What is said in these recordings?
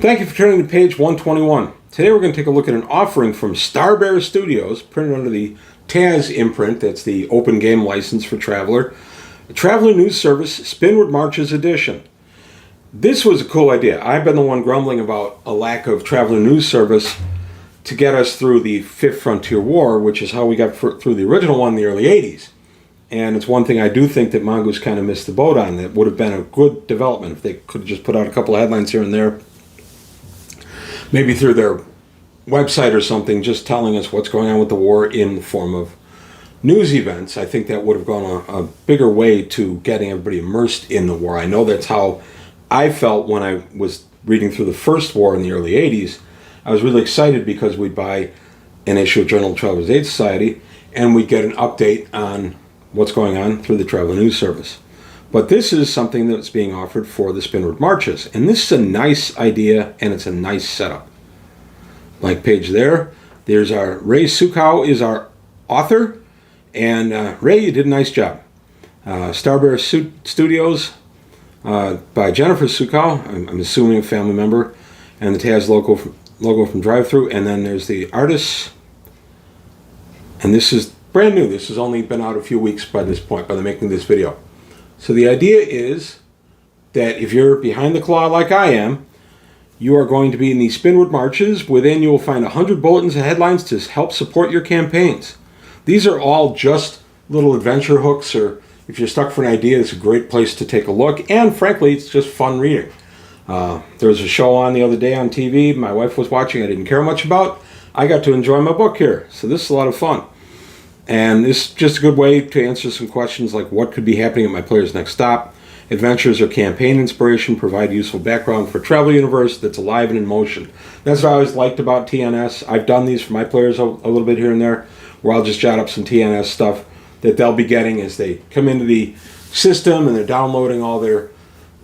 Thank you for turning to page 121. Today we're going to take a look at an offering from Starbear Studios, printed under the Taz imprint, that's the open game license for Traveler. The Traveler News Service Spinward Marches edition. This was a cool idea. I've been the one grumbling about a lack of Traveler News Service to get us through the Fifth Frontier War, which is how we got through the original one in the early 80s. And it's one thing I do think that Mongoose kind of missed the boat on. That would have been a good development if they could have just put out a couple of headlines here and there, maybe through their website or something, just telling us what's going on with the war in the form of news events. I think that would have gone a bigger way to getting everybody immersed in the war. I know that's how I felt when I was reading through the first war in the early 80s. I was really excited because we'd buy an issue of Journal of Traveler's Aid Society and we'd get an update on what's going on through the Traveler News Service. But this is something that's being offered for the Spinward Marches. And this is a nice idea and it's a nice setup. Like page there, there's our Ray Sukow is our author. And Ray, you did a nice job. Starbear Studios by Jennifer Sukow, I'm assuming a family member, and the Taz logo from Drive-Thru. And then there's the artists. And this is brand new. This has only been out a few weeks by this point, by the making of this video. So the idea is that if you're behind the claw like I am, you are going to be in the Spinward Marches. Within you will find 100 bulletins and headlines to help support your campaigns. These are all just little adventure hooks, or if you're stuck for an idea, it's a great place to take a look. And frankly, it's just fun reading. There was a show on the other day on TV my wife was watching I didn't care much about. I got to enjoy my book here. So this is a lot of fun. And this is just a good way to answer some questions like what could be happening at my player's next stop. Adventures or campaign inspiration provide useful background for a travel universe that's alive and in motion. That's what I always liked about TNS. I've done these for my players a little bit here and there, where I'll just jot up some TNS stuff that they'll be getting as they come into the system and they're downloading all their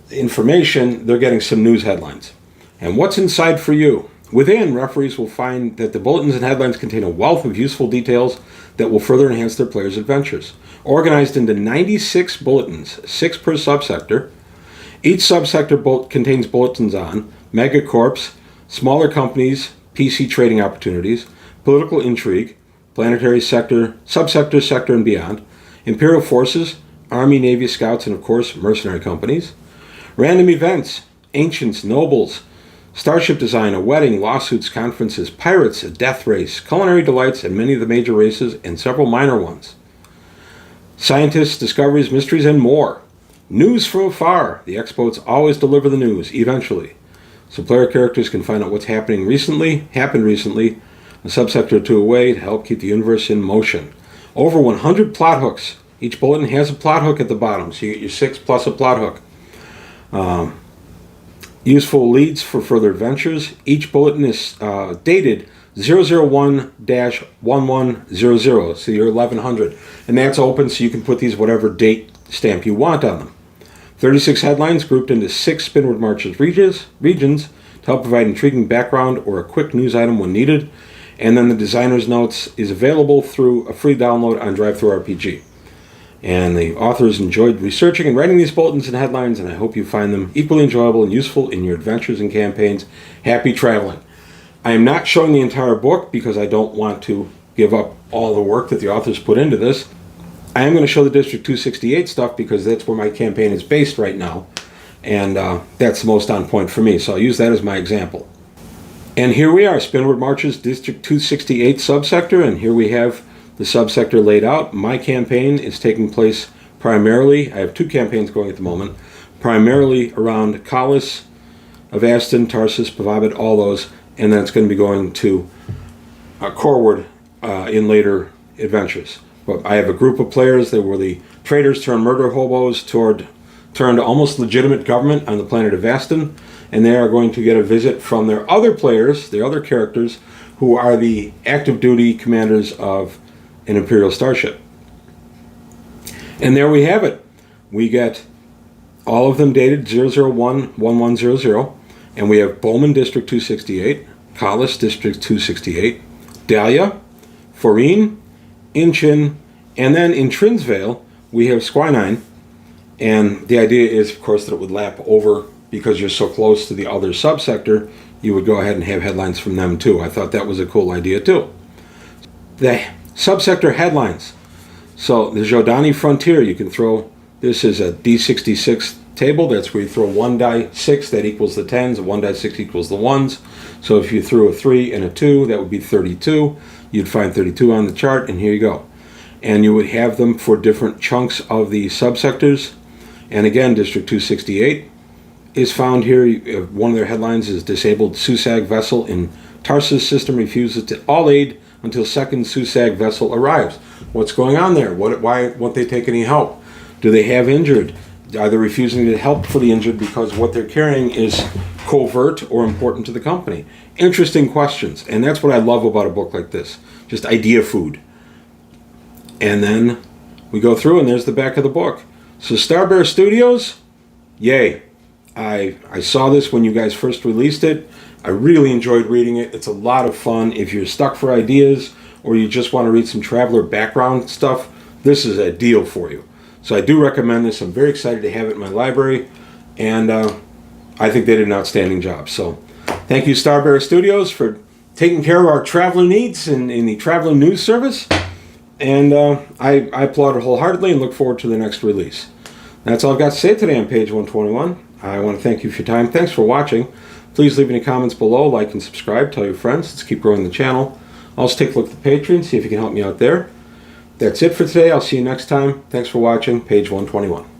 information. They're getting some news headlines. And what's inside for you? Within, referees will find that the bulletins and headlines contain a wealth of useful details that will further enhance their players' adventures. Organized into 96 bulletins, 6 per subsector. Each subsector contains bulletins on megacorps, smaller companies, PC trading opportunities, political intrigue, planetary sector, subsector, sector, and beyond, imperial forces, army, navy, scouts, and of course, mercenary companies. Random events, ancients, nobles, starship design, a wedding, lawsuits, conferences, pirates, a death race, culinary delights, and many of the major races, and several minor ones. Scientists, discoveries, mysteries, and more. News from afar. The experts always deliver the news, eventually. So player characters can find out what's happened recently, a subsector or two away to help keep the universe in motion. Over 100 plot hooks. Each bulletin has a plot hook at the bottom, so you get your 6 plus a plot hook. Useful leads for further adventures. Each bulletin is dated 001-1100, so you're 1100. And that's open, so you can put these whatever date stamp you want on them. 36 headlines grouped into 6 Spinward Marches regions to help provide intriguing background or a quick news item when needed. And then the designer's notes is available through a free download on Drive-Thru RPG. And the authors enjoyed researching and writing these bulletins and headlines, and I hope you find them equally enjoyable and useful in your adventures and campaigns. Happy traveling. I am not showing the entire book because I don't want to give up all the work that the authors put into this. I am going to show the District 268 stuff because that's where my campaign is based right now, and that's the most on point for me, so I'll use that as my example. And here we are, Spinward Marches, District 268 subsector, and here we have the subsector laid out. My campaign is taking place primarily, I have 2 campaigns going at the moment, primarily around Kalis, Avastin, Tarsus, Pavabit, all those, and then it's going to be going to Corward in later adventures. But I have a group of players that were the traders turned murder hobos turned almost legitimate government on the planet Avastin, and they are going to get a visit from their other players, their other characters, who are the active duty commanders of an Imperial starship. And there we have it. We get all of them dated 001-1100, and we have Bowman District 268, Kalis District 268, Dahlia, Foreen, Inchin, and then in Trinsvale we have Squinine, and the idea is, of course, that it would lap over because you're so close to the other subsector you would go ahead and have headlines from them too. I thought that was a cool idea too. The subsector headlines. So the Jordani Frontier, you can throw, this is a D66 table. That's where you throw 1 die 6, that equals the 10s, and 1 die 6 equals the 1s. So if you threw a 3 and a 2, that would be 32. You'd find 32 on the chart, and here you go. And you would have them for different chunks of the subsectors. And again, District 268 is found here. One of their headlines is Disabled SUSAG Vessel in Tarsus System refuses to all aid until second SUSAG vessel arrives. What's going on there? Why won't they take any help? Do they have injured? Are they refusing to help for the injured because what they're carrying is covert or important to the company? Interesting questions. And that's what I love about a book like this. Just idea food. And then we go through and there's the back of the book. So Starbear Studios, yay. I saw this when you guys first released it. I really enjoyed reading it. It's a lot of fun. If you're stuck for ideas or you just want to read some Traveler background stuff, this is a deal for you. So I do recommend this. I'm very excited to have it in my library, and I think they did an outstanding job. So thank you, Starbear Studios, for taking care of our Traveler needs in the Traveler News Service. And I applaud it wholeheartedly and look forward to the next release. That's all I've got to say today on page 121. I want to thank you for your time. Thanks for watching. Please leave any comments below, like and subscribe, tell your friends. Let's keep growing the channel. Also take a look at the Patreon, see if you can help me out there. That's it for today. I'll see you next time. Thanks for watching. Page 121.